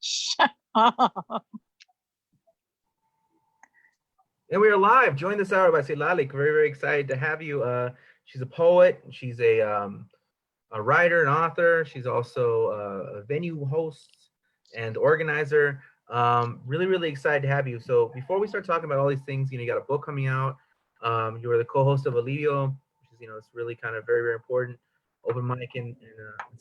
Shut up. And we are live, joined this hour by Xitlalic. Very, very excited to have you. She's a poet. She's a writer and author. She's also a venue host and organizer. Really, really excited to have you. So before we start talking about all these things, you got a book coming out. You are the co-host of Olivia, which is, it's really kind of very, very important open mic in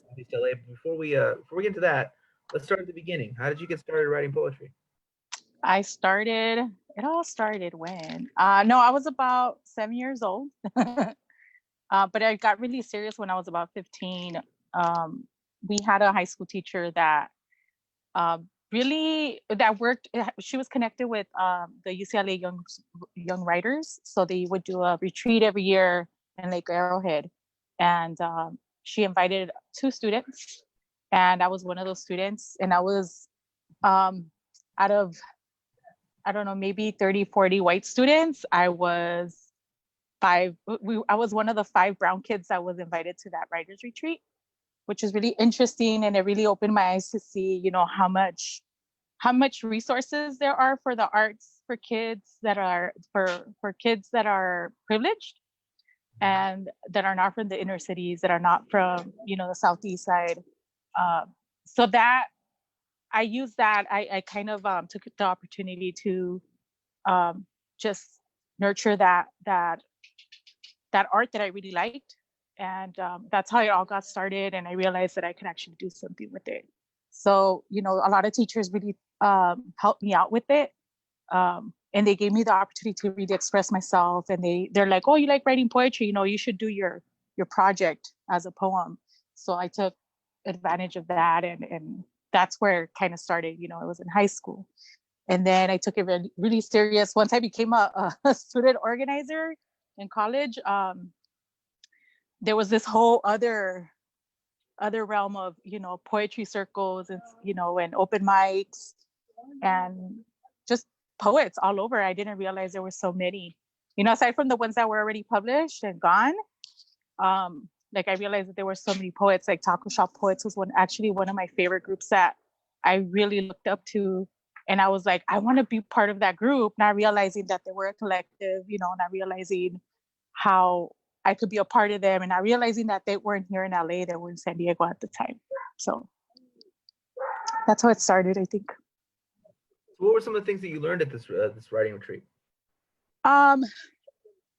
Southeast LA. Before we get into that, let's start at the beginning. How did you get started writing poetry? It all started when? No, I was about 7 years old. But I got really serious when I was about 15. We had a high school teacher that worked. She was connected with the UCLA young writers. So they would do a retreat every year in Lake Arrowhead. And she invited 2 students. And I was one of those students. And I was out of, I don't know, maybe 30, 40 white students. I was I was one of the 5 brown kids that was invited to that writers retreat, which is really interesting. And it really opened my eyes to see, how much resources there are for the arts for kids that are for kids that are privileged and that are not from the inner cities, that are not from, the Southeast side. So that I used that. I kind of took the opportunity to just nurture that art that I really liked. And that's how it all got started. And I realized that I could actually do something with it. So, a lot of teachers really helped me out with it. And they gave me the opportunity to really express myself. And they're like, oh, you like writing poetry? You should do your project as a poem. So I took advantage of that. And that's where it kind of started. It was in high school. And then I took it really, really serious. Once I became a student organizer in college, there was this whole other realm of, poetry circles and, and open mics and just poets all over. I didn't realize there were so many, aside from the ones that were already published and gone. I realized that there were so many poets. Like Taco Shop Poets was one of my favorite groups that I really looked up to. And I was like, I want to be part of that group, not realizing that they were a collective, not realizing how I could be a part of them, and not realizing that they weren't here in LA, they were in San Diego at the time. So that's how it started, I think. What were some of the things that you learned at this writing retreat?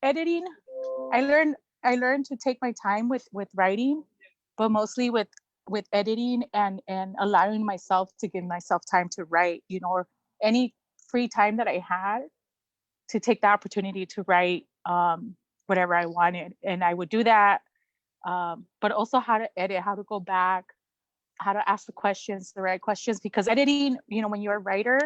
Editing. I learned to take my time with writing, but mostly with editing and allowing myself to give myself time to write, or any free time that I had to take the opportunity to write whatever I wanted. And I would do that, but also how to edit, how to go back, how to ask the right questions, because editing, when you're a writer,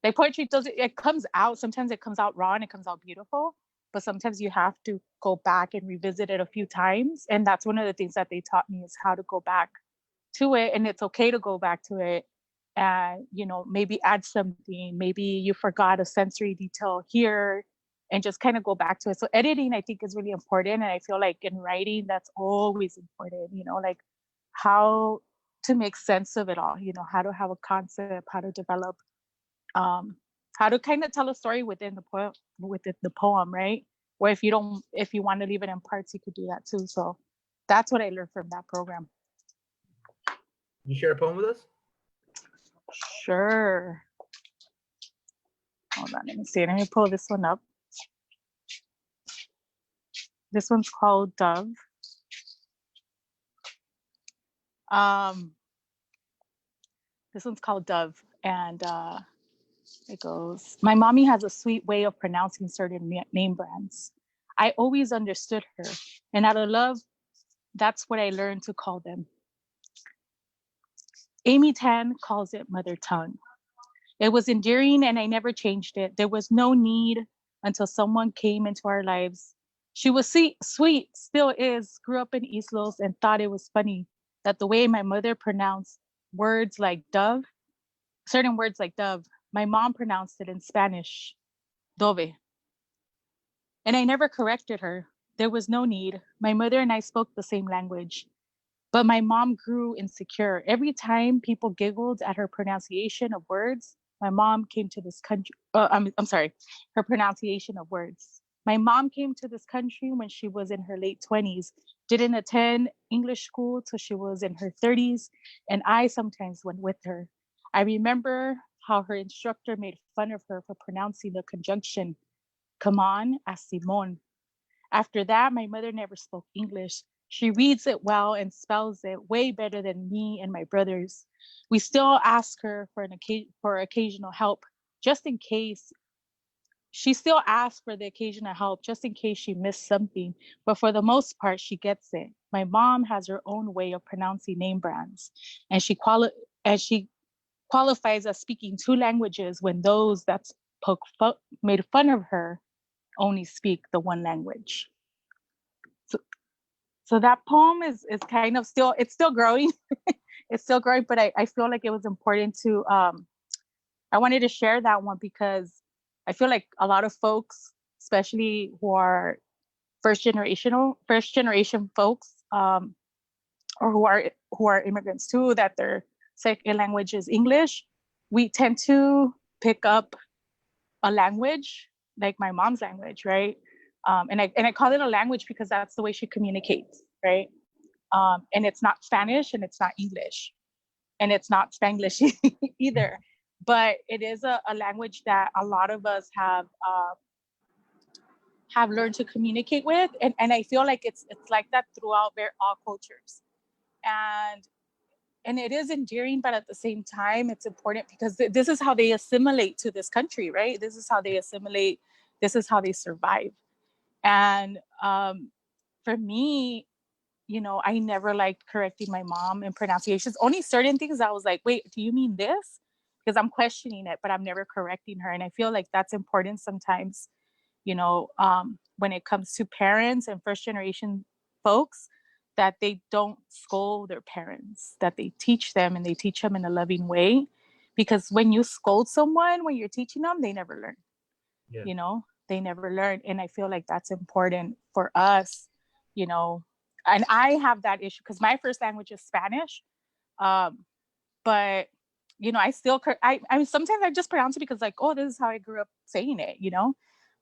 like poetry sometimes it comes out raw and it comes out beautiful, but sometimes you have to go back and revisit it a few times. And that's one of the things that they taught me, is how to go back to it. And it's okay to go back to it and, maybe add something. Maybe you forgot a sensory detail here, and just kind of go back to it. So editing, I think, is really important. And I feel like in writing, that's always important, like how to make sense of it all, how to have a concept, how to develop, how to kind of tell a story within the poem, right? Or if you want to leave it in parts, you could do that too. So that's what I learned from that program. Can you share a poem with us? Sure. Hold on, let me see. Let me pull this one up. This one's called Dove. This one's called Dove, and it goes, my mommy has a sweet way of pronouncing certain name brands. I always understood her, and out of love, that's what I learned to call them. Amy Tan calls it mother tongue. It was endearing, and I never changed it. There was no need until someone came into our lives. She was sweet, still is, grew up in East Los, and thought it was funny that the way my mother pronounced words like dove, certain words like dove, my mom pronounced it in Spanish, dove. And I never corrected her. There was no need. My mother and I spoke the same language. But my mom grew insecure. Every time people giggled at her pronunciation of words, my mom came to this country. I'm sorry, her pronunciation of words. My mom came to this country when she was in her late 20s, didn't attend English school till she was in her 30s, and I sometimes went with her. I remember how her instructor made fun of her for pronouncing the conjunction come on as Simon. After that, my mother never spoke English. She reads it well and spells it way better than me and my brothers. We still ask her for occasional help, just in case. She still asks for the occasional help, just in case she missed something. But for the most part, she gets it. My mom has her own way of pronouncing name brands, and she qualifies as speaking two languages when those that made fun of her only speak the one language. So, so that poem is kind of still, it's still growing. It's still growing, but I feel like it was important to I wanted to share that one because I feel like a lot of folks, especially who are first generation folks, or who are immigrants too, that their second language is English, we tend to pick up a language like my mom's language, right? And I call it a language because that's the way she communicates, right? And it's not Spanish and it's not English and it's not Spanglish either, but it is a language that a lot of us have learned to communicate with, and I feel like it's like that throughout all cultures, and and it is endearing, but at the same time, it's important because this is how they assimilate to this country, right? This is how they assimilate. This is how they survive, and for me, I never liked correcting my mom in pronunciations. Only certain things I was like, wait, do you mean this? Because I'm questioning it, but I'm never correcting her. And I feel like that's important sometimes, when it comes to parents and first generation folks, that they don't scold their parents, that they teach them and they teach them in a loving way. Because when you scold someone, when you're teaching them, they never learn, Yeah. they never learn. And I feel like that's important for us, and I have that issue because my first language is Spanish. Um, but I still, I mean, sometimes I just pronounce it because like, oh, this is how I grew up saying it.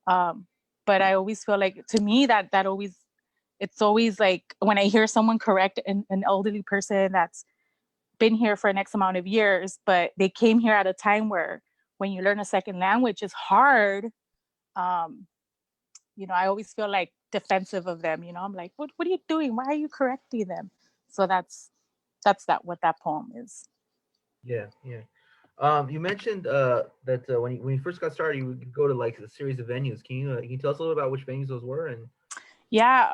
Um, but I always feel like to me that always, it's always like when I hear someone correct an elderly person that's been here for an X amount of years, but they came here at a time where when you learn a second language is hard. Um, I always feel like defensive of them. I'm like, what are you doing? Why are you correcting them? So that's what that poem is. Yeah, yeah. You mentioned that when you first got started, you would go to like a series of venues. Can you tell us a little about which venues those were? And Yeah.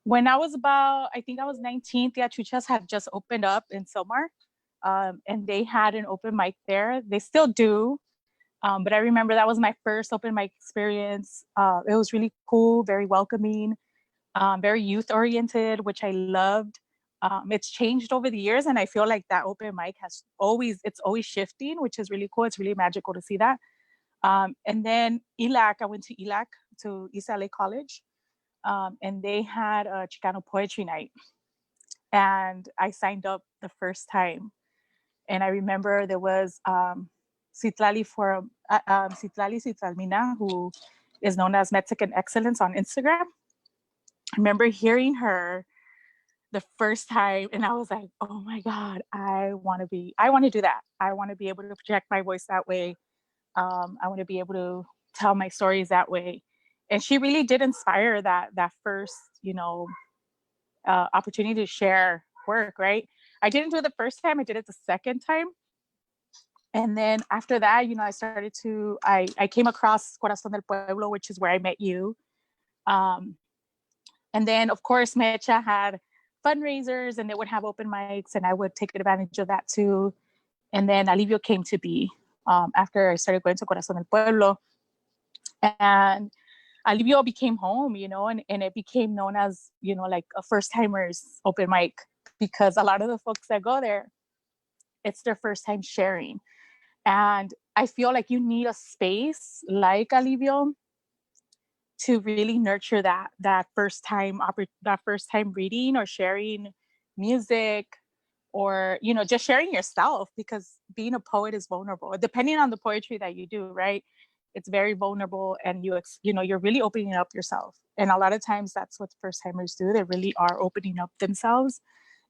When I was I think I was 19, Tia Chuchas had just opened up in Silmar. And they had an open mic there. They still do. But I remember that was my first open mic experience. It was really cool, very welcoming, very youth oriented, which I loved. It's changed over the years, and I feel like that open mic it's always shifting, which is really cool. It's really magical to see that. And then I went to ELAC, to Xitlalic College, and they had a Chicano poetry night, and I signed up the first time. And I remember there was Xitlali who is known as Mexican Excellence on Instagram. I remember hearing her the first time, and I was like, oh my God, I want to do that. I want to be able to project my voice that way. I want to be able to tell my stories that way. And she really did inspire that first, opportunity to share work, right? I didn't do it the first time, I did it the second time. And then after that, I came across Corazon del Pueblo, which is where I met you. Um, and then, of course, Mecha had fundraisers and they would have open mics, and I would take advantage of that too. And then Olivia came to be after I started going to Corazon del Pueblo. And Olivia became home, and it became known as, like a first timers open mic, because a lot of the folks that go there, it's their first time sharing. And I feel like you need a space like Olivia to really nurture that first time reading or sharing music, or just sharing yourself, because being a poet is vulnerable depending on the poetry that you do, right? It's very vulnerable, and you're really opening up yourself, and a lot of times that's what first timers do. They really are opening up themselves,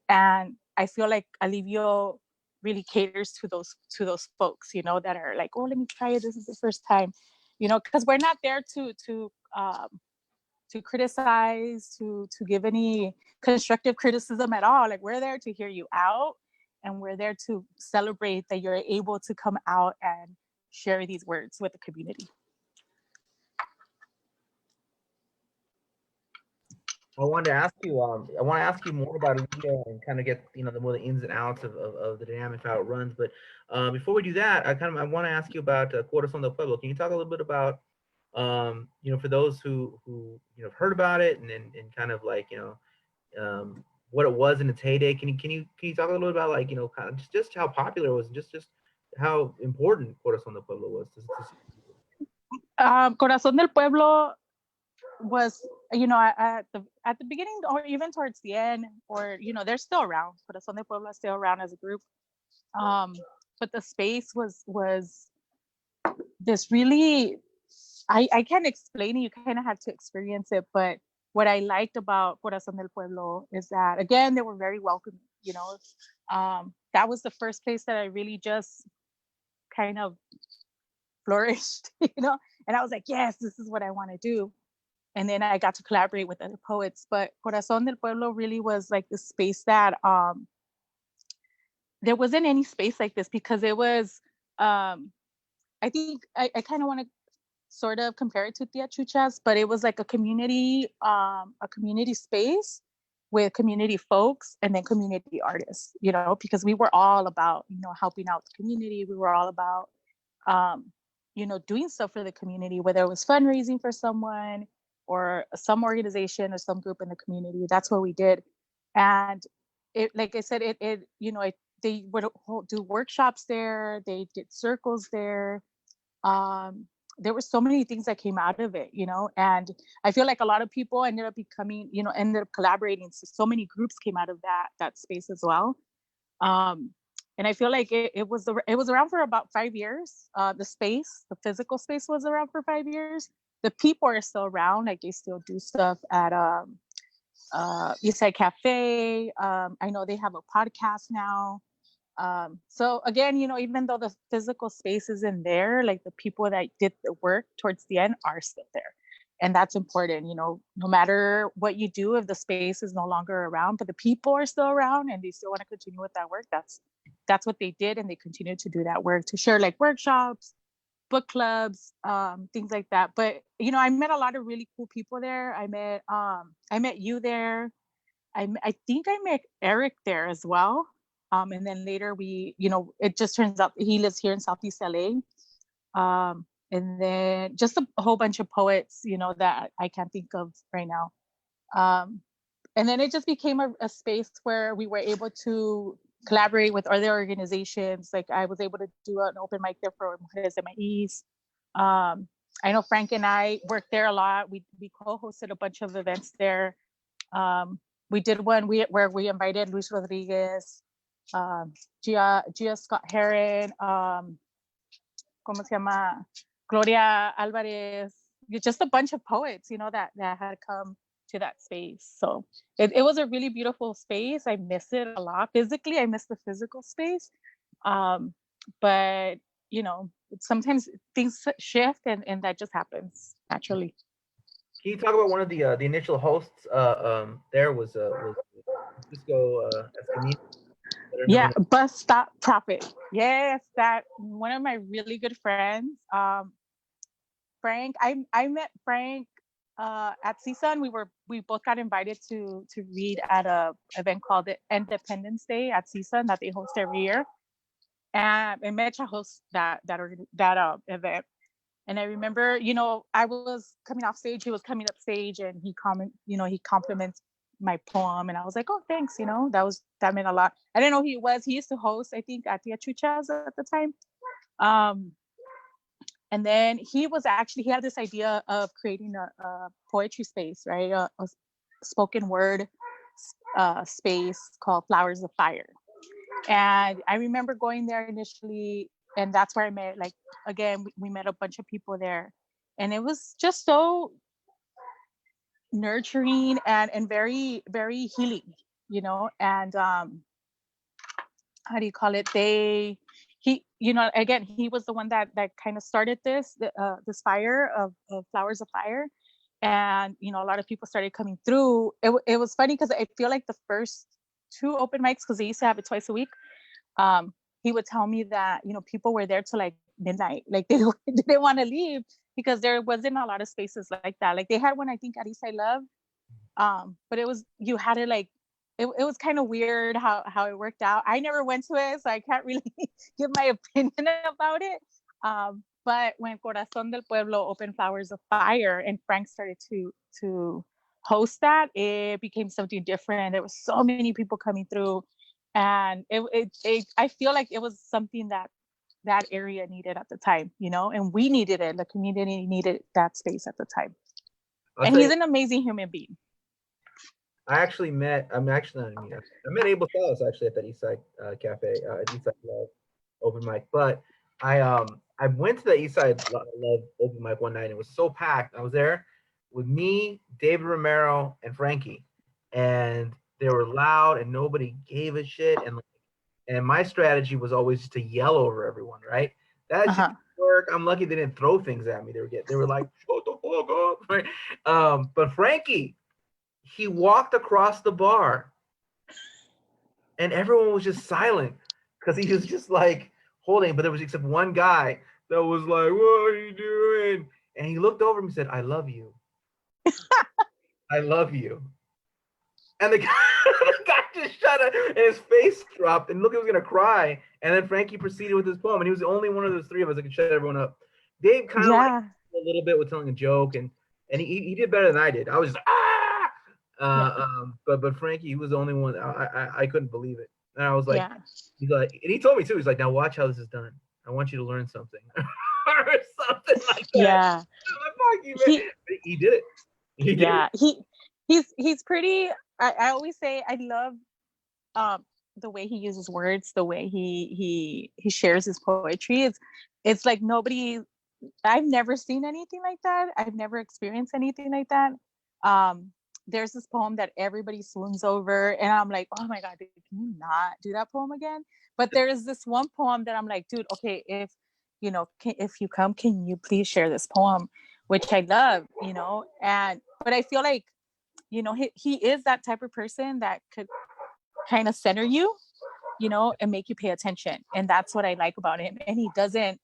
and I feel like Alivio really caters to those folks, that are like, oh, let me try it, this is the first time, because we're not there to criticize, to give any constructive criticism at all. Like, we're there to hear you out, and we're there to celebrate that you're able to come out and share these words with the community. I wanted to ask you. I want to ask you more about Olivia and kind of get the more the ins and outs of the dynamic, how it runs. But before we do that, I want to ask you about Corazon del Pueblo. Can you talk a little bit about for those who have heard about it and kind of like what it was in its heyday? Can you talk a little bit about like kind of just how popular it was, and just how important Corazon del Pueblo was Corazon del Pueblo was, at the beginning, or even towards the end, or they're still around. Corazon del Pueblo is still around as a group, but the space was this really, I can't explain it. You kind of have to experience it. But what I liked about Corazon del Pueblo is that, again, they were very welcoming. That was the first place that I really just kind of flourished, and I was like, yes, this is what I want to do. And then I got to collaborate with other poets. But Corazon del Pueblo really was like the space that there wasn't any space like this, because it was, I think I kind of want to sort of compare it to Tia Chucha's, but it was like a community space with community folks and then community artists, because we were all about, helping out the community. We were all about, doing stuff for the community, whether it was fundraising for someone or some organization or some group in the community. That's what we did. And it, like I said, they would do workshops there. They did circles there. There were so many things that came out of it, and I feel like a lot of people ended up collaborating. So many groups came out of that space as well. And I feel like it was around for about 5 years. The physical space was around for 5 years. The people are still around. Like, they still do stuff at Eastside Cafe. I know they have a podcast now. So again, even though the physical space isn't there, like, the people that did the work towards the end are still there. And that's important, no matter what you do, if the space is no longer around, but the people are still around and they still want to continue with that work, that's what they did. And they continue to do that work, to share like workshops, book clubs, things like that. But, I met a lot of really cool people there. I met you there. I think I met Eric there as well. And then later it just turns out he lives here in Southeast LA. And then just a whole bunch of poets, that I can't think of right now. And then it just became a space where we were able to collaborate with other organizations. Like, I was able to do an open mic there for Mujeres de Maíz. I know Frank and I worked there a lot. We co-hosted a bunch of events there. We did one where we invited Luis Rodriguez, Gia Scott Heron, ¿cómo se llama? Gloria Alvarez, just a bunch of poets, that had come to that space. So it was a really beautiful space. I miss it a lot. Physically, I miss the physical space. But, sometimes things shift and that just happens naturally. Can you talk about one of the initial hosts? There was Francisco Escamilla. Yeah, Bus Stop Prophet. Yes, that one of my really good friends. Frank, I met Frank at CSUN. We both got invited to read at a event called the Independence Day at CSUN that they host every year. And Mecha hosts that event. And I remember, I was coming off stage, he was coming up stage, and he compliments my poem, and I was like, oh, thanks, that meant a lot. I didn't know who he was. He used to host, I think, at Tia Chucha's at the time. And then he had this idea of creating a poetry space, right? A spoken word space called Flowers of Fire. And I remember going there initially, and that's where I met, like, again, we met a bunch of people there. And it was just so nurturing and very, very healing, and how do you call it? Again, he was the one that kind of started this fire of Flowers of Fire. And, a lot of people started coming through. It was funny because I feel like the first two open mics, because they used to have it twice a week, he would tell me that, people were there till like midnight. Like they didn't want to leave because there wasn't a lot of spaces like that. Like they had one, I think, at East I Love. But you had to like, it was kind of weird how it worked out. I never went to it, so I can't really give my opinion about it. But when Corazon del Pueblo opened Flowers of Fire and Frank started to host that, it became something different. There was so many people coming through, and I feel like it was something that area needed at the time, and we needed it. The community needed that space at the time. And he's an amazing human being. I actually met, I met Abel Salas actually at that Eastside Cafe, Eastside Love open mic. But I went to the Eastside Love open mic one night and it was so packed. I was there with me, David Romero, and Frankie, and they were loud and nobody gave a shit. And my strategy was always just to yell over everyone, right? That just didn't work. I'm lucky they didn't throw things at me. They were like, shut the fuck up, right? But Frankie, he walked across the bar and everyone was just silent because he was just like holding, but there was except one guy that was like, what are you doing? And he looked over and said, I love you. I love you. And the guy just shut up and his face dropped and looked, he was going to cry. And then Frankie proceeded with his poem. And he was the only one of those three of us that could shut everyone up. Dave kind of like a little bit with telling a joke, and he did better than I did. I was just, but Frankie, he was the only one. I couldn't believe it. And I was like, he's like, and he told me too, he's like, now watch how this is done. I want you to learn something. Or something like that. Yeah. He did it. He did it. He's pretty, I always say I love the way he uses words, the way he shares his poetry. It's like I've never seen anything like that. I've never experienced anything like that. There's this poem that everybody swoons over, and I'm like, oh my God, dude, can you not do that poem again? But there is this one poem that I'm like, dude, okay, if you come, can you please share this poem, which I love, but I feel like, he is that type of person that could kind of center you, and make you pay attention. And that's what I like about him. And he doesn't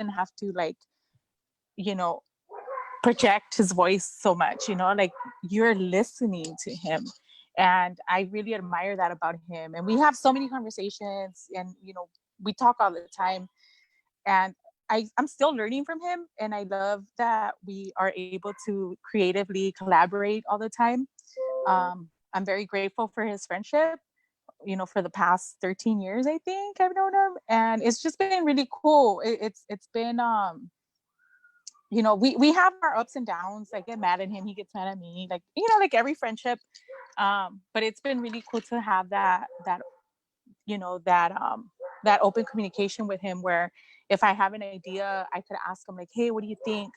have to like, project his voice so much, like you're listening to him. And I really admire that about him. And we have so many conversations, and we talk all the time. And I'm still learning from him, and I love that we are able to creatively collaborate all the time. I'm very grateful for his friendship, for the past 13 years, I think I've known him. And it's just been really cool. It's been, we have our ups and downs. I get mad at him, he gets mad at me, like, like every friendship. But it's been really cool to have that open communication with him, where if I have an idea, I could ask him like, hey, what do you think?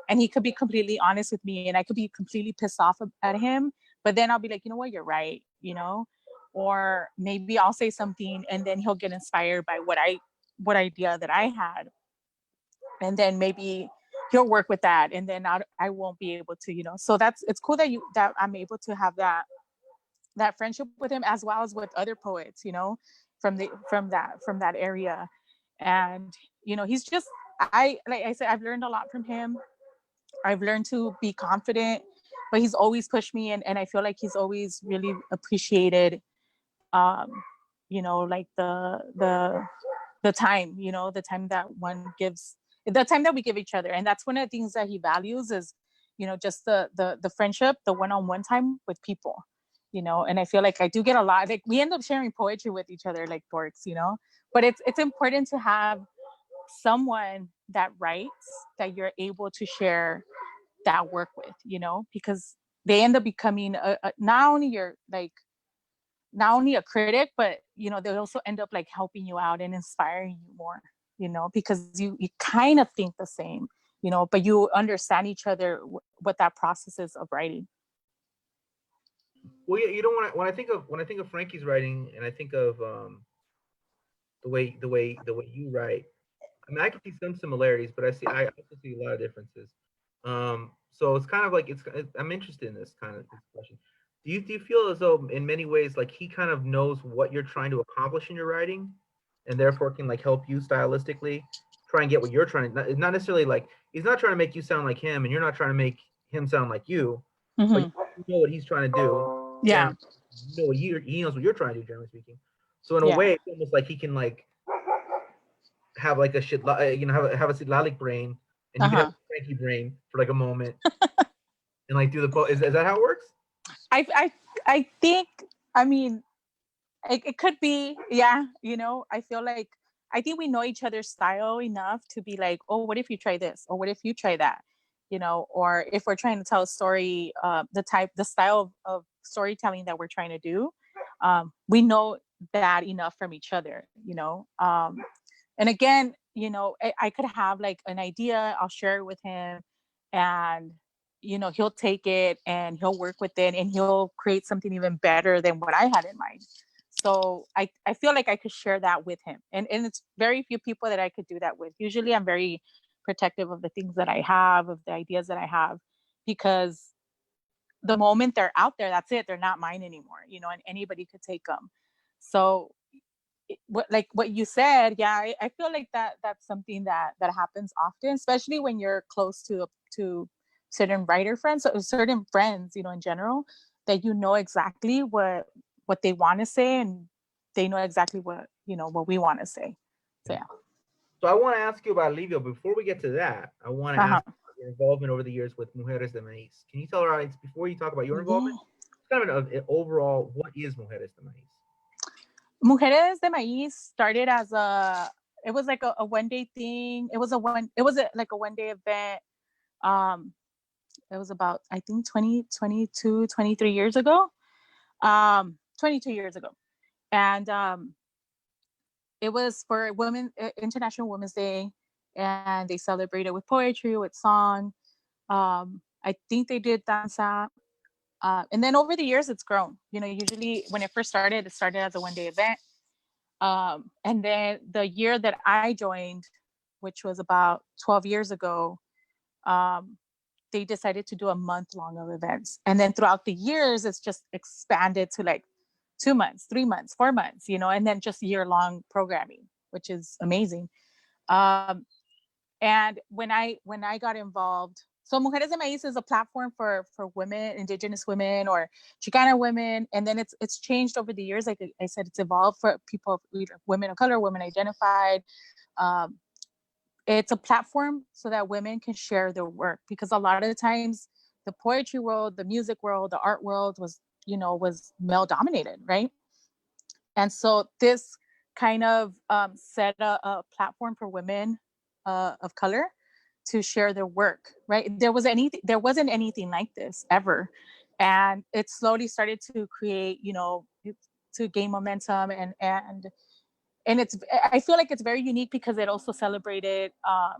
And he could be completely honest with me, and I could be completely pissed off at him, but then I'll be like, you know what, you're right, or maybe I'll say something and then he'll get inspired by what idea that I had, and then maybe he'll work with that, and then I won't be able to, so it's cool that I'm able to have that friendship with him, as well as with other poets, from that area. And he's just, like I said, I've learned a lot from him. I've learned to be confident, but he's always pushed me, and I feel like he's always really appreciated like the time, the time that one gives, the time that we give each other. And that's one of the things that he values is, just the friendship, the one-on-one time with people. And I feel like I do get a lot, like we end up sharing poetry with each other like dorks, but it's important to have someone that writes that you're able to share that work with, because they end up becoming not only not only a critic, but they also end up like helping you out and inspiring you more, because you kind of think the same, but you understand each other, what that process is of writing. Well, yeah, when I think of Frankie's writing, and I think of the way you write. I mean, I can see some similarities, but I also see a lot of differences. So it's kind of like I'm interested in this kind of discussion. Do you feel as though in many ways like he kind of knows what you're trying to accomplish in your writing, and therefore can like help you stylistically try and get what you're trying to, not necessarily like he's not trying to make you sound like him, and you're not trying to make him sound like you, but Mm-hmm. you know what he's trying to do, Yeah. and you know what he knows what you're trying to do, generally speaking. So in a Yeah. way, it's almost like he can like have like a shit, have a Xitlalic brain, and you can have Uh-huh. a Frankie brain for like a moment, and like do the is that how it works? I think, I mean, it could be, yeah. I feel like I think we know each other's style enough to be like, oh, what if you try this, or what if you try that, or if we're trying to tell a story, the style of storytelling that we're trying to do, we know that enough from each other, and again, I could have like an idea, I'll share it with him, and he'll take it and he'll work with it and he'll create something even better than what I had in mind. So I feel like I could share that with him, and it's very few people that I could do that with. Usually I'm very protective of the things that I have, of the ideas that I have, because the moment they're out there, that's it, they're not mine anymore, and anybody could take them. So what you said, yeah, I feel like that's something that happens often, especially when you're close to certain writer friends, or certain friends, in general, that exactly what they want to say, and they know exactly what we want to say. So yeah. So I want to ask you about Olivia. Before we get to that, I want to Uh-huh. ask about your involvement over the years with Mujeres de Maíz. Can you tell our audience before you talk about your Yeah. involvement, kind of an overall, what is Mujeres de Maíz? Mujeres de Maíz started as it was like a one day thing. Like a one day event. um it was about, I think, 23 years ago. 22 years ago. And it was for International Women's Day, and they celebrated with poetry, with song. I think they did danza. And then over the years, it's grown. Usually when it started as a one day event. And then the year that I joined, which was about 12 years ago, um, they decided to do a month long of events. And then throughout the years, it's just expanded to like 2 months, 3 months, 4 months, and then just year long programming, which is amazing. Um, and when I got involved, so Mujeres de Maíz is a platform for women, Indigenous women, or Chicana women, and then it's changed over the years. Like I said, it's evolved for people, women of color, women identified. Um, it's a platform so that women can share their work, because a lot of the times the poetry world, the music world, the art world was male dominated, right? And so this kind of set a platform for women of color to share their work, right? There wasn't anything like this ever. And it slowly started to create, to gain momentum, and I feel like it's very unique because it also celebrated how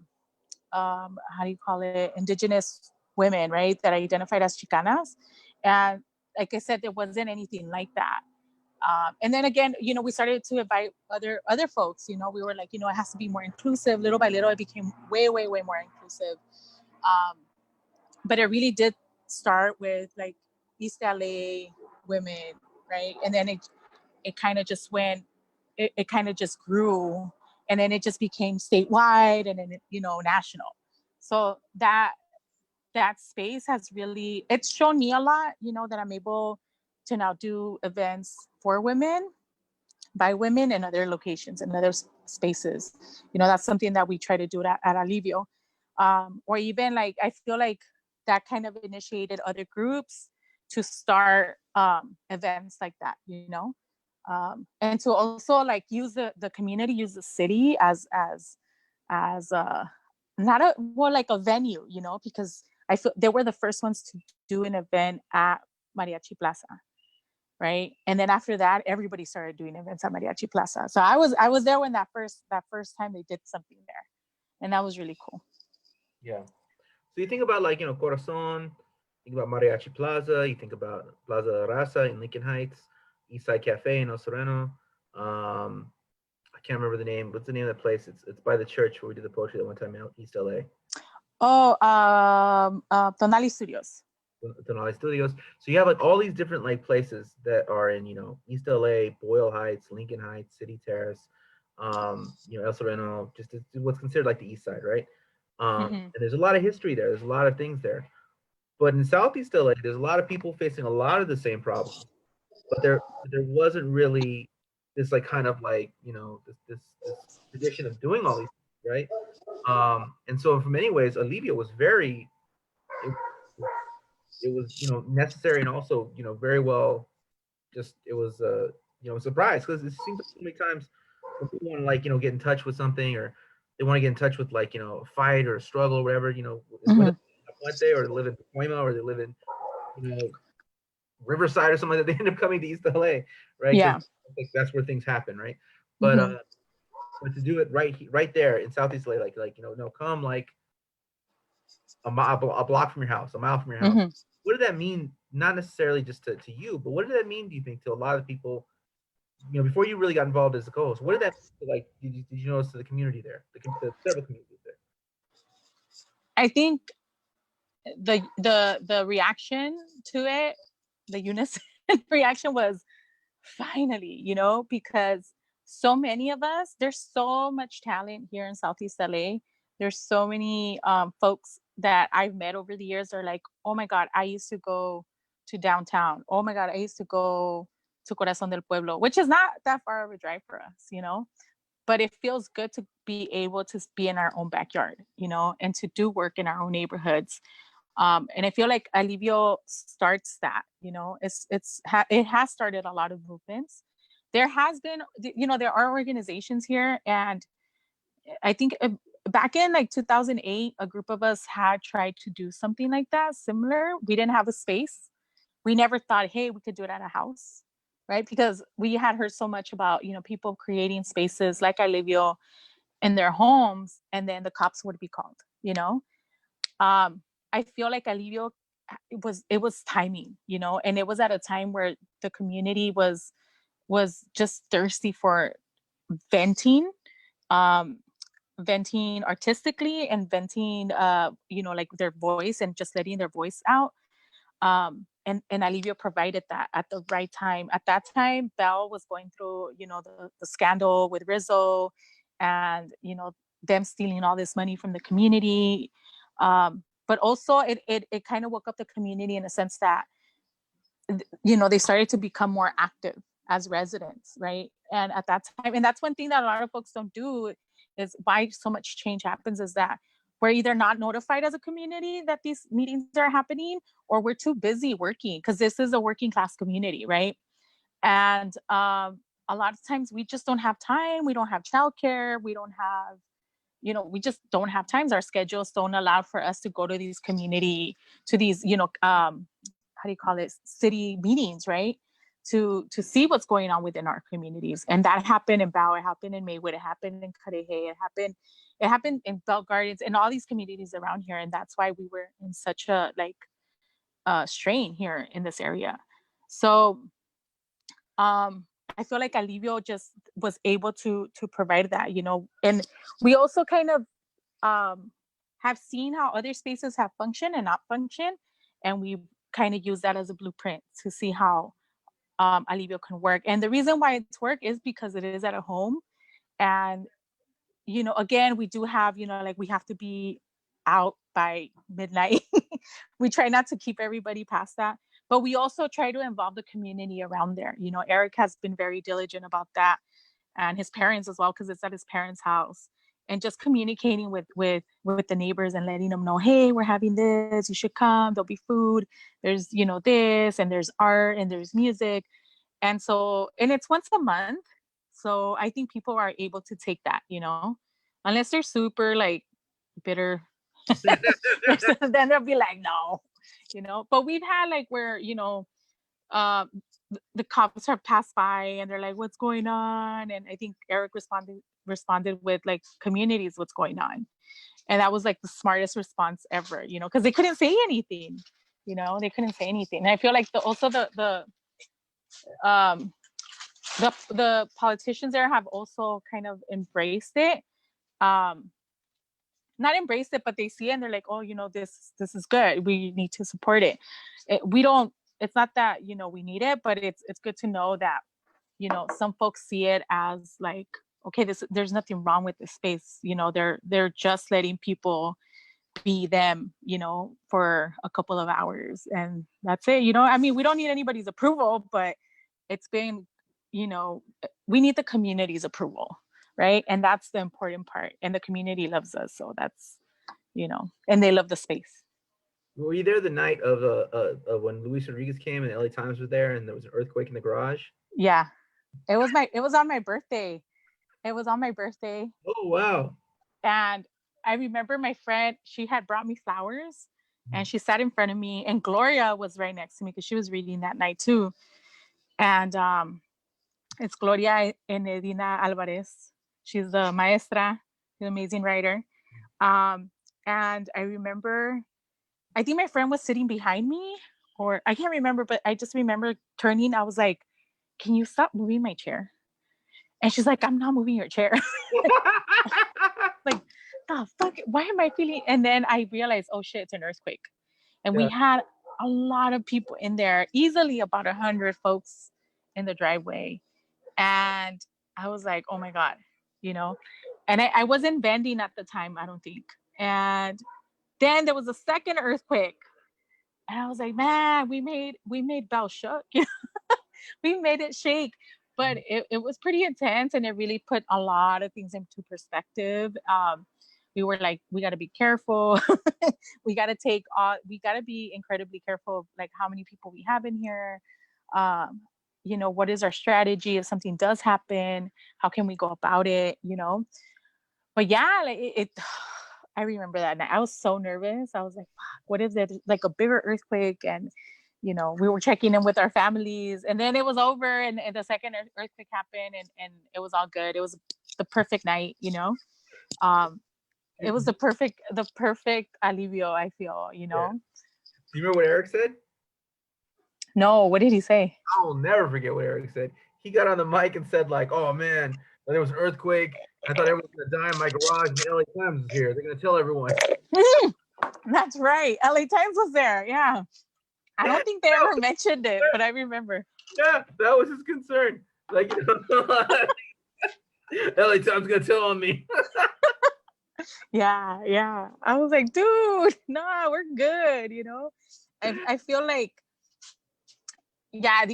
do you call it, indigenous women, right, that identified as Chicanas. And like I said, there wasn't anything like that. And then again, we started to invite other folks. We were like, it has to be more inclusive. Little by little, it became way, way, way more inclusive. Um, but it really did start with like East LA women, right? And then it kind of just went, it kind of just grew, and then it just became statewide, and then national. So that space has really, it's shown me a lot, that I'm able to now do events for women, by women, in other locations and other spaces. That's something that we try to do at Alivio. Or even like, I feel like that kind of initiated other groups to start events like that, and to also like use the community, use the city as not a more like a venue, you know, because I feel they were the first ones to do an event at Mariachi Plaza, right? And then after that, everybody started doing events at Mariachi Plaza. So I was there when that first time they did something there, and that was really cool. Yeah. So you think about like, Corazon, think about Mariachi Plaza, you think about Plaza Raza in Lincoln Heights, Eastside Cafe in El Sereno. I can't remember the name. What's the name of the place? It's by the church where we did the poetry that one time in East LA. Oh, Tonali Studios. Tonali Studios. So you have like all these different like places that are in, East LA, Boyle Heights, Lincoln Heights, City Terrace, El Sereno, just what's considered like the East Side, right? And there's a lot of history there. There's a lot of things there. But in Southeast LA, there's a lot of people facing a lot of the same problems. But there wasn't really this like kind of like, this tradition of doing all these things, right? And so in many ways, Olivia was very it was necessary, and also very well, just it was a surprise, because it seems like so many times when people want to like get in touch with something, or they want to get in touch with like a fight or a struggle or whatever, whether Puente or they live in Pacoima or they live in Riverside or something like that, they end up coming to East LA, right? Yeah. Like that's where things happen, right? But but to do it right there in Southeast LA, like no, come like a block from your house, a mile from your house. What did that mean? Not necessarily just to you, but what did that mean, do you think, to a lot of people, before you really got involved as a co-host? What did that mean, like, did you notice to the community there, the several communities there? I think the reaction to it, the unison reaction was finally, because so many of us, there's so much talent here in Southeast LA. There's so many folks that I've met over the years are like, oh my God, I used to go to downtown. Oh my God, I used to go to Corazon del Pueblo, which is not that far of a drive for us, but it feels good to be able to be in our own backyard, and to do work in our own neighborhoods. And I feel like Alivio starts that, it has started a lot of movements. There has been, there are organizations here, and I think back in like 2008, a group of us had tried to do something like that, similar. We didn't have a space. We never thought, hey, we could do it at a house, right? Because we had heard so much about, people creating spaces like Alivio in their homes, and then the cops would be called, I feel like Alivio, it was timing, and it was at a time where the community was just thirsty for venting, um, venting artistically, and venting, like their voice, and just letting their voice out. And Alivio provided that at the right time. At that time, Belle was going through, the scandal with Rizzo, and, them stealing all this money from the community. But also it kind of woke up the community in a sense that, they started to become more active as residents, right? And at that time, and that's one thing that a lot of folks don't do, is why so much change happens, is that we're either not notified as a community that these meetings are happening, or we're too busy working, because this is a working class community, right? And a lot of times we just don't have time. We don't have childcare. We don't have, we just don't have times. Our schedules don't allow for us to go to these to these, how do you call it, city meetings, right? To see what's going on within our communities. And that happened in Bao, it happened in Maywood, it happened in Careje, it happened in Bell Gardens, and all these communities around here. And that's why we were in such a strain here in this area. So I feel like Alivio just was able to provide that, and we also kind of have seen how other spaces have functioned and not functioned, and we kind of use that as a blueprint to see how Alivio can work. And the reason why it's work is because it is at a home, and again, we do have, like, we have to be out by midnight. We try not to keep everybody past that, but we also try to involve the community around there. Eric has been very diligent about that, and his parents as well, because it's at his parents' house, and just communicating with the neighbors and letting them know, hey, we're having this, you should come, there'll be food, there's this, and there's art, and there's music. And so, and it's once a month, so I think people are able to take that, unless they're super like bitter. Then they'll be like, no, but we've had like where, uh, the cops have passed by and they're like, what's going on? And I think Eric responded with like, communities, what's going on? And that was like the smartest response ever, because they couldn't say anything. They couldn't say anything. And I feel like um the politicians there have also kind of embraced it. um Not embraced it, but they see it and they're like, oh, this is good, we need to support it. We don't, it's not that we need it, but it's good to know that some folks see it as like, okay, there's nothing wrong with this space. They're just letting people be them, for a couple of hours, and that's it. I mean, we don't need anybody's approval, but it's been, we need the community's approval, right? And that's the important part. And the community loves us, so that's, and they love the space. Were you there the night of when Luis Rodriguez came and LA Times was there and there was an earthquake in the garage? Yeah, it was on my birthday. It was on my birthday. Oh wow! And I remember my friend, she had brought me flowers, and she sat in front of me, and Gloria was right next to me because she was reading that night too. And it's Gloria Enedina Alvarez. She's the maestra, the amazing writer. And I remember, I think my friend was sitting behind me, or I can't remember, but I just remember turning. I was like, can you stop moving my chair? And she's like, I'm not moving your chair. Like, the fuck? Why am I feeling? And then I realized, oh shit, it's an earthquake. And we had a lot of people in there, easily about 100 folks in the driveway. And I was like, oh my God, and I wasn't bending at the time, I don't think. And then there was a second earthquake. And I was like, man, we made Bell shook. We made it shake. But it was pretty intense, and it really put a lot of things into perspective. We were like, we got to be careful. We got to be incredibly careful of like how many people we have in here. What is our strategy if something does happen? How can we go about it? But yeah, like I remember that night. I was so nervous. I was like, fuck, what if there's like a bigger earthquake? And we were checking in with our families, and then it was over, and the second earthquake happened, and it was all good. It was the perfect night. It was the perfect alivio, I feel. Yeah. Do you remember what Eric said? No, what did he say? I will never forget what Eric said. He got on the mic and said like, oh man, there was an earthquake. I thought everyone was gonna die in my garage. The LA Times is here. They're gonna tell everyone. That's right. LA Times was there. Yeah. I don't think they ever mentioned it, but I remember. Yeah, that was his concern. Like, LA Times gonna tell on me. Yeah. I was like, dude, nah, we're good. I feel like, yeah,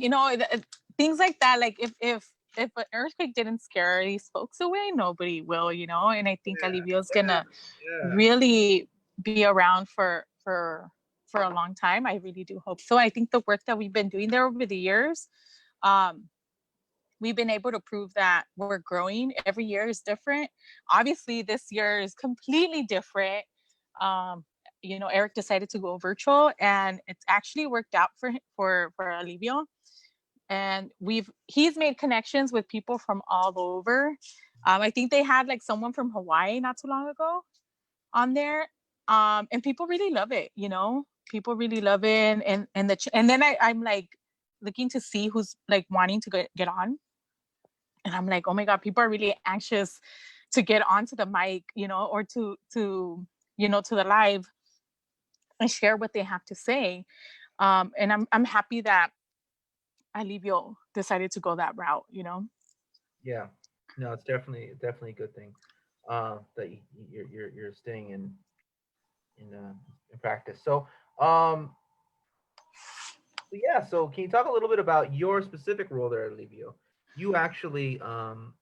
things like that. Like if an earthquake didn't scare these folks away, nobody will. And I think Olivio's gonna really be around for a long time. I really do hope so. I think the work that we've been doing there over the years, we've been able to prove that we're growing. Every year is different. Obviously, this year is completely different. Eric decided to go virtual, and it's actually worked out for Olivia. And he's made connections with people from all over. I think they had like someone from Hawaii not too long ago on there. And people really love it. People really love it. And then I'm like looking to see who's like wanting to get on. And I'm like, oh my God, people are really anxious to get onto the mic, or to the live and share what they have to say. And I'm happy that Alivio decided to go that route. Yeah, no, it's definitely a good thing that you're staying in practice. So so can you talk a little bit about your specific role there at Olivia? You actually, in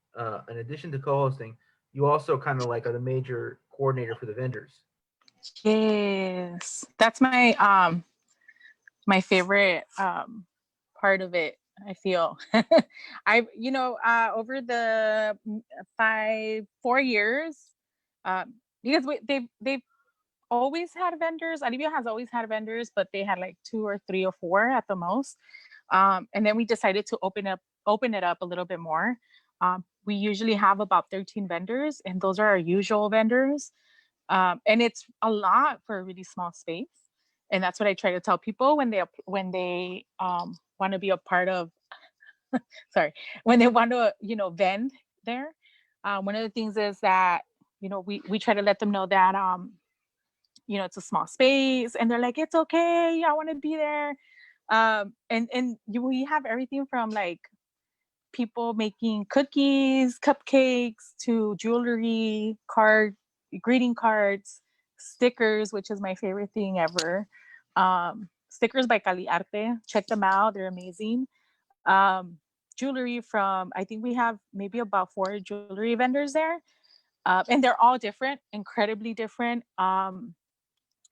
addition to co-hosting, you also kind of like are the major coordinator for the vendors. Yes, that's my my favorite part of it. I feel over the 4 years, because they've always had vendors. Olivia has always had vendors, but they had like 2 or 3 or 4 at the most. And then we decided to open it up a little bit more. We usually have about 13 vendors, and those are our usual vendors. And it's a lot for a really small space. And that's what I try to tell people when they want to be a part of. Sorry, when they want to vend there. One of the things is that we try to let them know that it's a small space, and they're like, it's okay, I want to be there. And we have everything from like people making cookies, cupcakes, to jewelry, greeting cards, stickers, which is my favorite thing ever. Stickers by Cali Arte. Check them out. They're amazing. Jewelry from, I think we have maybe about 4 jewelry vendors there. And they're all different, incredibly different.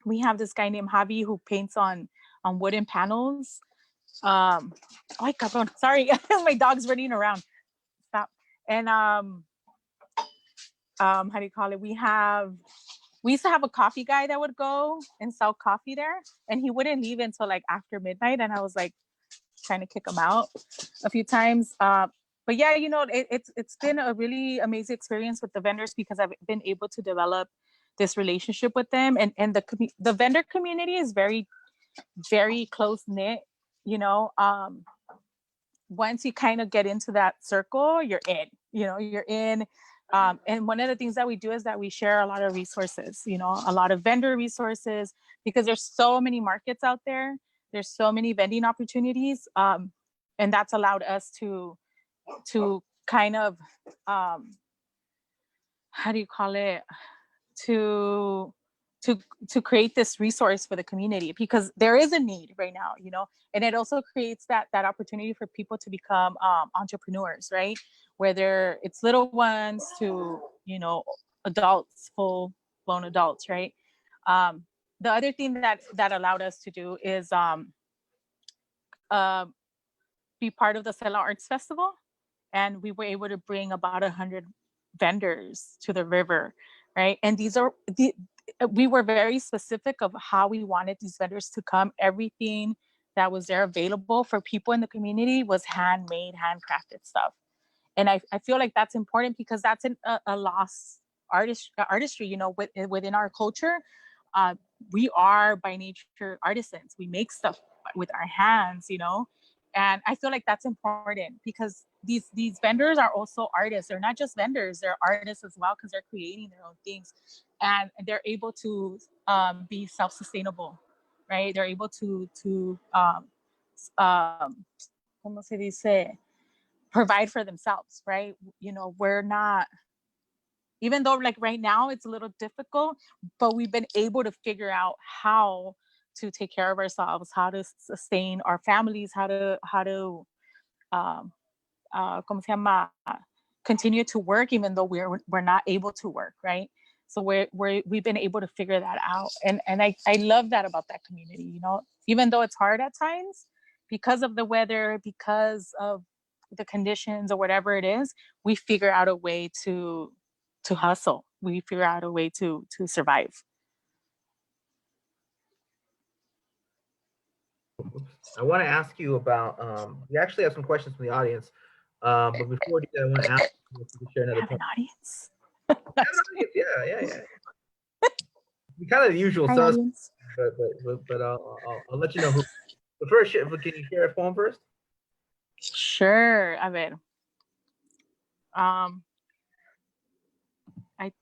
We have this guy named Javi who paints on wooden panels. Ay, cabrón. Sorry, my dog's running around. Stop. And how do you call it? We used to have a coffee guy that would go and sell coffee there, and he wouldn't leave until like after midnight. And I was like trying to kick him out a few times. But yeah, it's been a really amazing experience with the vendors because I've been able to develop this relationship with them, and the vendor community is very, very close knit. Once you kind of get into that circle, you're in. You're in. And one of the things that we do is that we share a lot of resources. A lot of vendor resources, because there's so many markets out there. There's so many vending opportunities, and that's allowed us to kind of how do you call it, to create this resource for the community, because there is a need right now, and it also creates that opportunity for people to become entrepreneurs, right? Whether it's little ones to adults, full blown adults, right? The other thing that allowed us to do is be part of the Sela Arts Festival, and we were able to bring about 100 vendors to the river, right? And we were very specific of how we wanted these vendors to come. Everything that was there available for people in the community was handmade, handcrafted stuff. And I feel like that's important because that's a lost artistry, within our culture. We are by nature artisans. We make stuff with our hands, and I feel like that's important because these vendors are also artists. They're not just vendors; they're artists as well because they're creating their own things, and they're able to be self-sustainable, right? They're able to ¿cómo se dice? Provide for themselves, right? We're not, even though like right now it's a little difficult, but we've been able to figure out how to take care of ourselves, how to sustain our families, how to ¿cómo se llama? Continue to work even though we're not able to work, right? So we've been able to figure that out, and I love that about that community. Even though it's hard at times because of the weather, because of the conditions or whatever it is, we figure out a way to hustle. We figure out a way to survive. I want to ask you about. We actually have some questions from the audience, but before we do that, I want to ask you if you can share another. Have an audience. Yeah. We kind of the usual suspects, but I'll let you know who. But first, can you share a poem first? Sure. A ver. I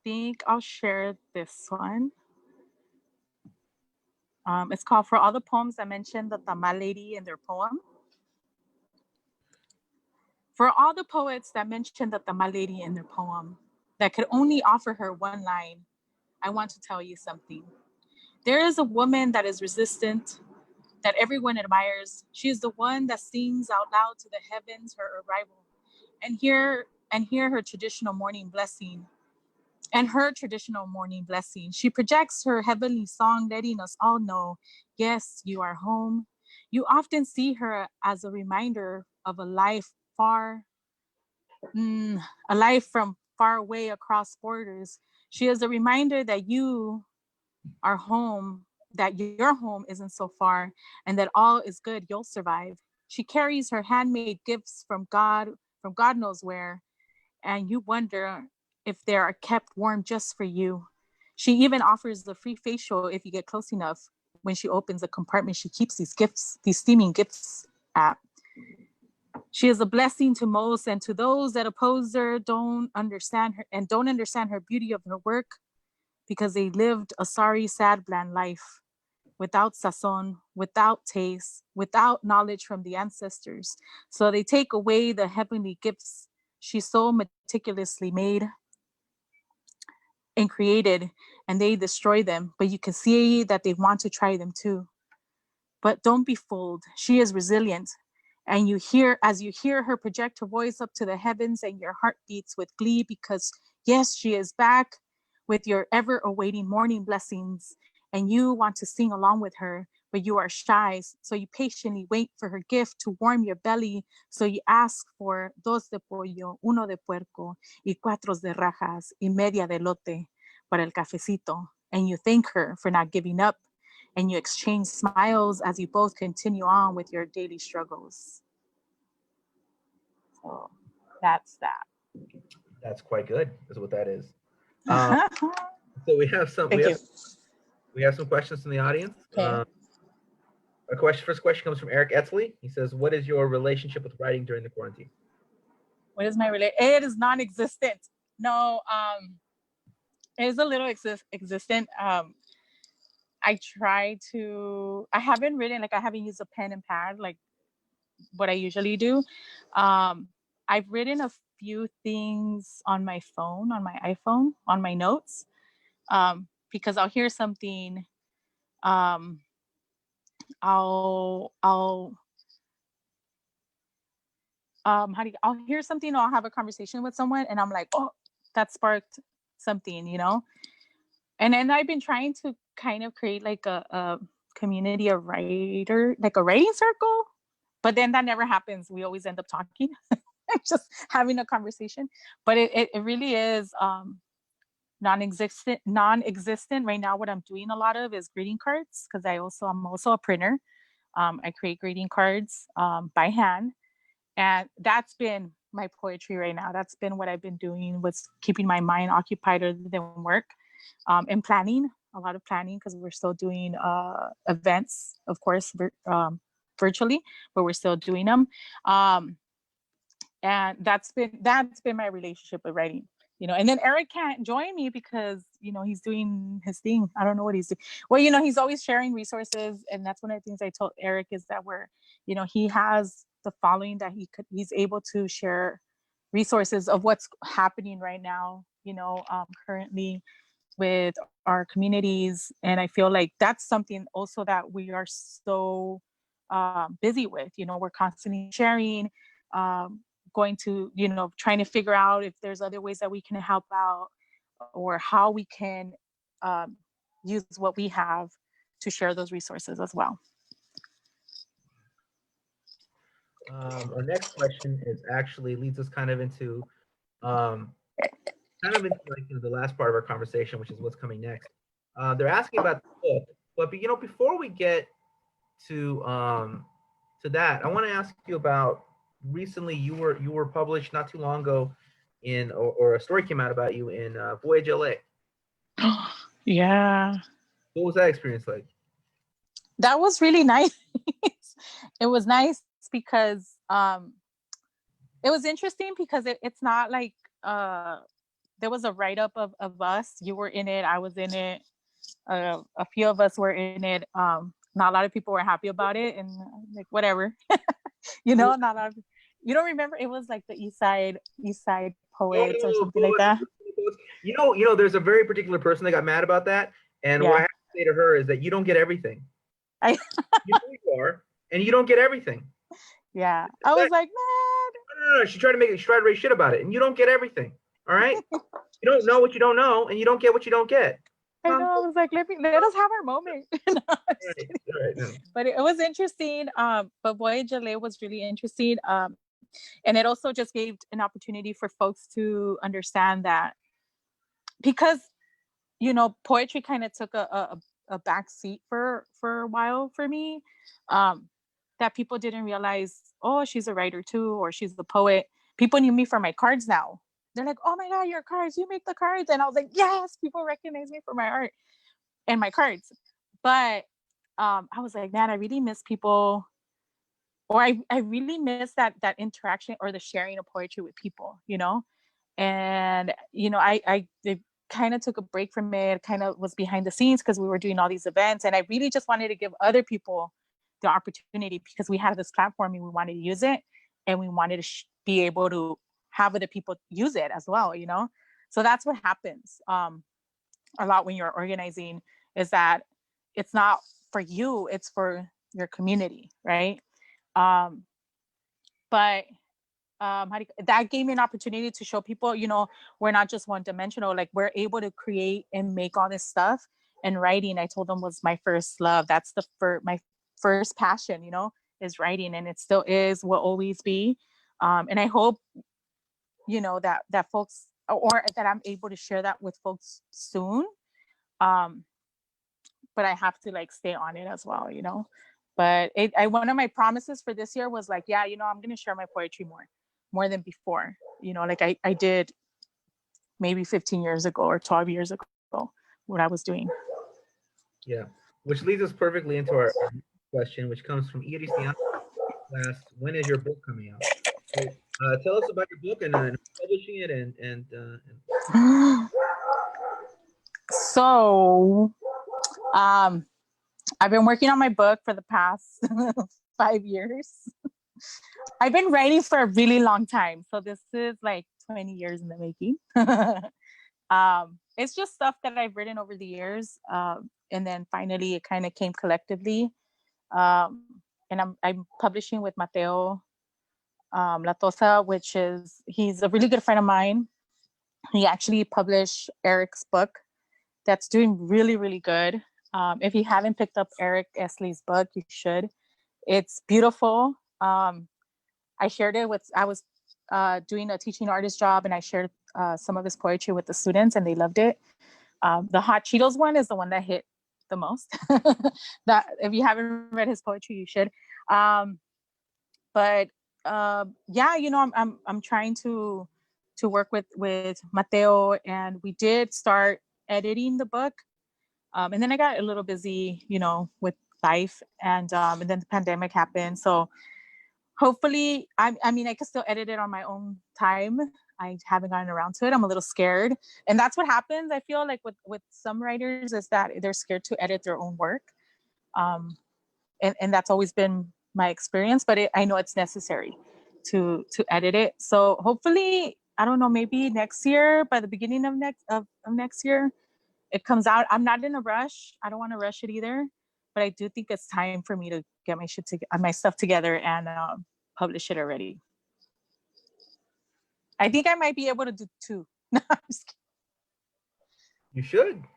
think I'll share this one. It's called For All the Poems That Mention the Tama Lady in Their Poem. For all the poets that mention the Tama Lady in their poem, that could only offer her one line, I want to tell you something. There is a woman that is resistant, that everyone admires. She is the one that sings out loud to the heavens her arrival, and hear her traditional morning blessing. And her traditional morning blessing. She projects her heavenly song, letting us all know, yes, you are home. You often see her as a reminder of a life from far away across borders. She is a reminder that you are home, that your home isn't so far, and that all is good, you'll survive. She carries her handmade gifts from God knows where, and you wonder if they are kept warm just for you. She even offers the free facial if you get close enough. When she opens the compartment, she keeps these gifts, these steaming gifts at. She is a blessing to most, and to those that oppose her, don't understand her beauty of her work, because they lived a sorry, sad, bland life without sazon, without taste, without knowledge from the ancestors. So they take away the heavenly gifts she so meticulously made and created, and they destroy them. But you can see that they want to try them too. But don't be fooled. She is resilient. And as you hear her project her voice up to the heavens, and your heart beats with glee, because yes, she is back with your ever awaiting morning blessings. And you want to sing along with her, but you are shy. So you patiently wait for her gift to warm your belly. So you ask for 2 de pollo, 1 de puerco, y 4 de rajas, y media de lote para el cafecito. And you thank her for not giving up, and you exchange smiles as you both continue on with your daily struggles. So that's that. That's quite good, is what that is. So we have some Thank you. we have some questions from the audience. Okay. First question comes from Eric Etzley. He says, "What is your relationship with writing during the quarantine?" What is my It is non-existent. No, it is a little existent. I haven't written, like I haven't used a pen and pad like what I usually do. I've written a few things on my phone, on my iPhone, on my notes, because I'll hear something. Um, I'll I'll hear something, or I'll have a conversation with someone, and I'm like, oh, that sparked something, And then I've been trying to kind of create like a community of writer, like a writing circle, but then that never happens. We always end up talking, just having a conversation. But it really is non-existent right now. What I'm doing a lot of is greeting cards, because I'm also a printer. I create greeting cards by hand, and that's been my poetry right now. That's been what I've been doing, was keeping my mind occupied other than work, and planning, a lot of planning, because we're still doing events, of course, virtually, but we're still doing them. And that's been my relationship with writing. And then Eric can't join me because he's doing his thing. I don't know what he's doing. Well, he's always sharing resources, and that's one of the things I told Eric, is that he has the following, that he's able to share resources of what's happening right now, currently with our communities. And I feel like that's something also that we are so busy with. We're constantly sharing, going to, trying to figure out if there's other ways that we can help out, or how we can use what we have to share those resources as well. Our next question actually leads us kind of into like the last part of our conversation, which is what's coming next. They're asking about the book, but before we get to that, I want to ask you about, recently you were published not too long ago or a story came out about you in Voyage LA. Yeah. What was that experience like? That was really nice. It was nice because it was interesting, because it's not like there was a write-up of us. You were in it, I was in it, a few of us were in it. Not a lot of people were happy about it, and like, whatever. Not a lot of, you don't remember? It was like the East Side Poets or something like that. There's a very particular person that got mad about that, and what I have to say to her is that you don't get everything. You know who you are, and you don't get everything. Yeah, I was like, man. No. She tried to raise shit about it, and you don't get everything. All right, you don't know what you don't know, and you don't get what you don't get. I know. I was like, let us have our moment. No, right, no. But it was interesting. But Voyage LA was really interesting. And it also just gave an opportunity for folks to understand that, because poetry kind of took a back seat for a while for me. That people didn't realize, oh, she's a writer too, or she's a poet. People knew me for my cards now. They're like, oh my God, your cards, you make the cards. And I was like, yes, people recognize me for my art and my cards. But I was like, man, I really miss people, or I really miss that interaction or the sharing of poetry with people, And, I kind of took a break from it, kind of was behind the scenes because we were doing all these events. And I really just wanted to give other people the opportunity because we had this platform and we wanted to use it. And we wanted to be able to have other people use it as well, So that's what happens a lot when you're organizing, is that it's not for you, it's for your community, right? Um, but that gave me an opportunity to show people, we're not just one dimensional. Like, we're able to create and make all this stuff. And writing, I told them, was my first love. That's my first passion, is writing, and it still is, will always be. And I hope, that folks, or that I'm able to share that with folks soon. But I have to stay on it as well, But one of my promises for this year was like, yeah, I'm going to share my poetry more than before, like I did maybe 15 years ago or 12 years ago, what I was doing. Yeah, which leads us perfectly into our question, which comes from Iris. Last, when is your book coming out? So, tell us about your book and publishing it and So, I've been working on my book for the past 5 years. I've been writing for a really long time. So this is like 20 years in the making. It's just stuff that I've written over the years. And then finally it kind of came collectively. And I'm publishing with Mateo Latosa, he's a really good friend of mine. He actually published Eric's book that's doing really, really good. If you haven't picked up Eric Esley's book, you should. It's beautiful. I shared it I was doing a teaching artist job, and I shared some of his poetry with the students, and they loved it. The Hot Cheetos one is the one that hit the most. That if you haven't read his poetry, you should. But yeah, I'm trying to work with Mateo, and we did start editing the book. And then I got a little busy, with life, and then the pandemic happened. So hopefully, I mean, I can still edit it on my own time. I haven't gotten around to it. I'm a little scared. And that's what happens, I feel like, with some writers, is that they're scared to edit their own work. And that's always been my experience, but I know it's necessary to edit it. So hopefully, I don't know, maybe next year, by the beginning of next year, it comes out. I'm not in a rush. I don't want to rush it either, but I do think it's time for me to get my stuff together and publish it already. I think I might be able to do 2. No, I'm just kidding.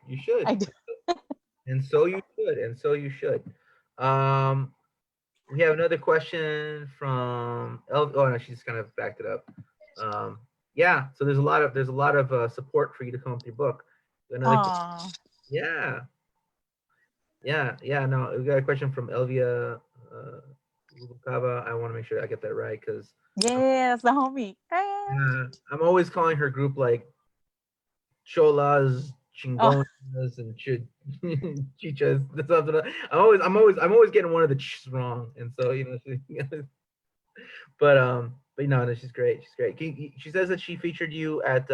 You should. I do. And so you should. We have another question from Oh no, she's kind of backed it up. Yeah, so there's a lot of support for you to come up with your book. Yeah. No, we got a question from Elvia Rubalcaba. I want to make sure I get that right because yes, the homie. I'm always calling her group like Cholas, Chingonas, and Chichas. I'm always getting one of the ch's wrong, and so but no, she's great. She says that she featured you at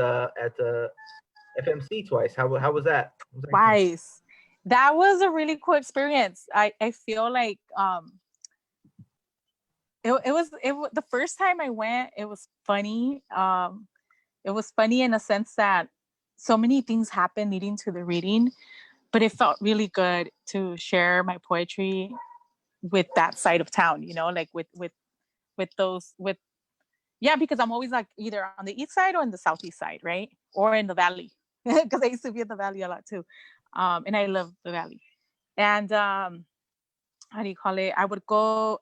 FMC twice. How was that? Twice. That was a really cool experience. I feel like it was the first time I went, it was funny. It was funny in a sense that so many things happened leading to the reading, but it felt really good to share my poetry with that side of town, like with those, yeah, because I'm always like either on the east side or in the southeast side, right? Or in the valley, because I used to be in the valley a lot too. And I love the valley. And how do you call it? I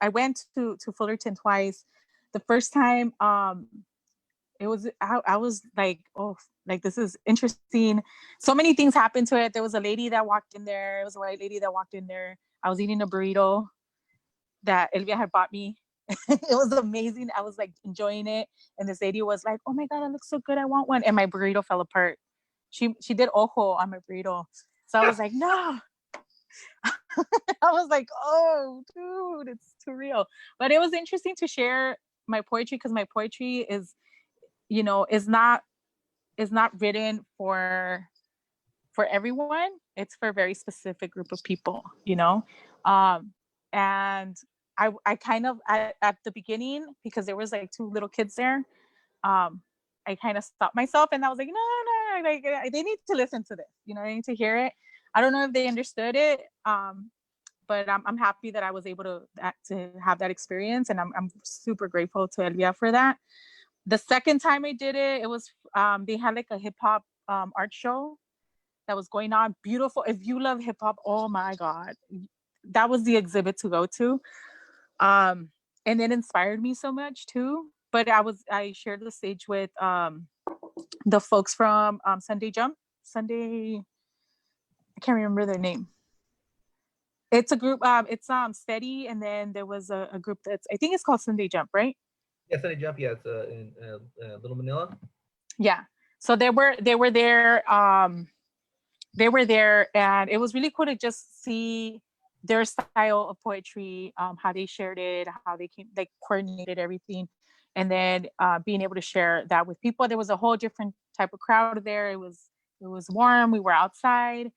went to Fullerton twice. The first time, I was like, oh, like this is interesting. So many things happened to it. There was a lady that walked in there. It was a white lady that walked in there. I was eating a burrito that Olivia had bought me. It was amazing. I was like enjoying it. And this lady was like, oh my God, that looks so good. I want one. And my burrito fell apart. She did ojo on my burrito. So I was like, no. I was like, oh, dude, it's too real. But it was interesting to share my poetry because my poetry is, you know, is not written for everyone. It's for a very specific group of people, you know. And I kind of at the beginning, because there was like two little kids there, I kind of stopped myself and I was like, no, like they need to listen to this, you know, they need to hear it. I don't know if they understood it, but I'm happy that I was able to have that experience, and I'm super grateful to Elvia for that. The second time I did it, it was they had like a hip hop art show that was going on. Beautiful. If you love hip hop, oh my God, that was the exhibit to go to. And it inspired me so much too. But I shared the stage with the folks from Sunday Jump. Sunday, I can't remember their name. It's a group. It's Steady, and then there was a group that's, I think it's called Sunday Jump, right? Yeah, Sunday Jump. Yeah, it's in Little Manila. Yeah. So they were there, and it was really cool to just see their style of poetry, how they shared it, how they came, like coordinated everything, and then being able to share that with people. There was a whole different type of crowd there. It was warm. We were outside,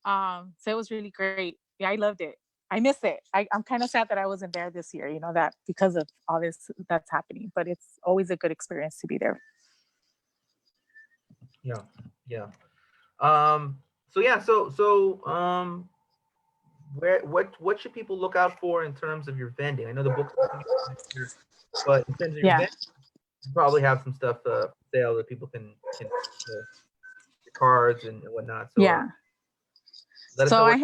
so it was really great. Yeah, I loved it. I miss it. I'm kind of sad that I wasn't there this year, you know, that because of all this that's happening, but it's always a good experience to be there. Yeah, yeah. So yeah, what should people look out for in terms of your vending? I know the book's but in terms of your Yeah. vending, you probably have some stuff sale that people can your cards and whatnot. So Yeah. let us So know I what.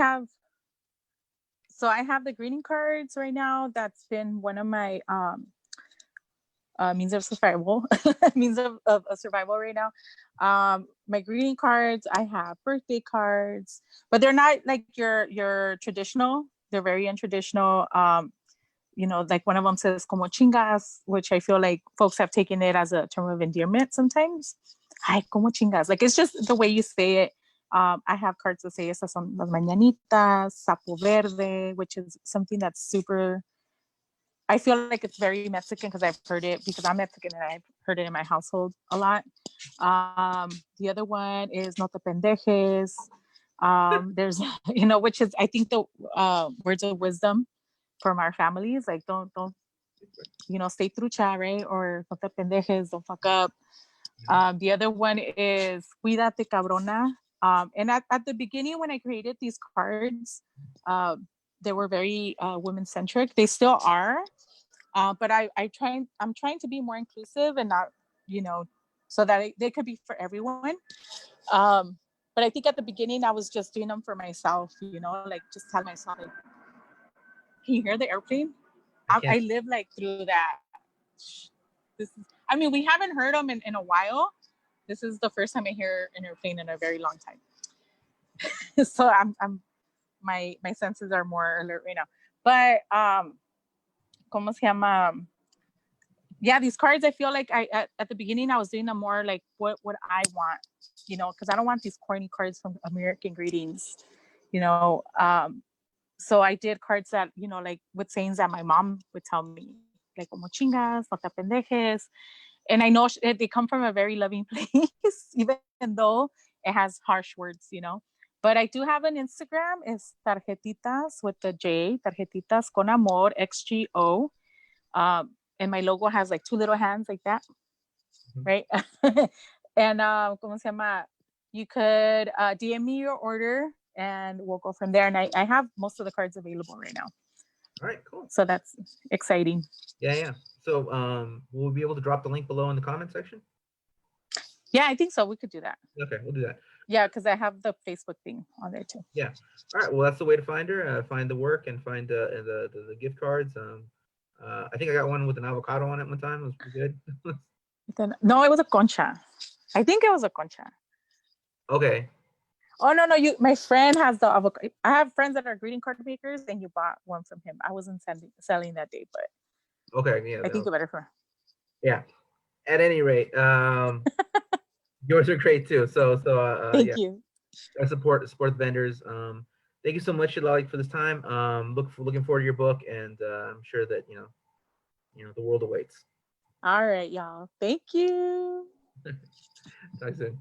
have the greeting cards right now. That's been one of my means of survival, means of survival right now. My greeting cards, I have birthday cards, but they're not like your traditional. They're very untraditional. You know, like one of them says "como chingas," which I feel like folks have taken it as a term of endearment sometimes. Ay, como chingas. Like it's just the way you say it. I have cards that say "Esas son las mañanitas," "Sapo Verde," which is something that's super. I feel like it's very Mexican because I've heard it because I'm Mexican and I've heard it in my household a lot. The other one is "No te pendejes." There's, you know, which is I think the words of wisdom from our families, like don't you know, stay trucha, right? Or "No te pendejes," don't fuck up. The other one is "Cuídate cabrona." And at the beginning when I created these cards, they were very women centric. They still are, but I'm trying to be more inclusive and not, you know, so that they could be for everyone. But I think at the beginning I was just doing them for myself, you know, like just tell myself, like, can you hear the airplane? I can't. I live like through that. This is, I mean, we haven't heard them in a while. This is the first time I hear an airplane in a very long time. So I'm my senses are more alert right now. But ¿cómo se llama? Yeah, these cards, I feel like at the beginning I was doing them more like what I want, you know, because I don't want these corny cards from American Greetings, you know. So I did cards that, you know, like with sayings that my mom would tell me, like "como chingas," "no te pendejes," and I know they come from a very loving place, even though it has harsh words, you know. But I do have an Instagram. It's tarjetitas with the J, tarjetitas con amor, XGO. And my logo has like two little hands like that, right? And ¿cómo se llama? You could DM me your order and we'll go from there. And I have most of the cards available right now. All right, cool. So that's exciting. Yeah, yeah. So we'll be able to drop the link below in the comment section. Yeah, I think so. We could do that. Okay, we'll do that. Yeah, because I have the Facebook thing on there too. Yeah. All right. Well, that's the way to find her. Find the work and find the gift cards. I think I got one with an avocado on it one time. It was pretty good. Then, no, it was a concha. I think it was a concha. Okay. Oh no, you. My friend has the avocado. I have friends that are greeting card makers, and you bought one from him. I wasn't selling that day, but Okay. Yeah. I think you better for. Yeah. At any rate, yours are great too. Thank Yeah. you. I support the vendors. Thank you so much, Xitlalic, for this time. Looking forward to your book, and I'm sure that the world awaits. All right, y'all. Thank you. Talk soon.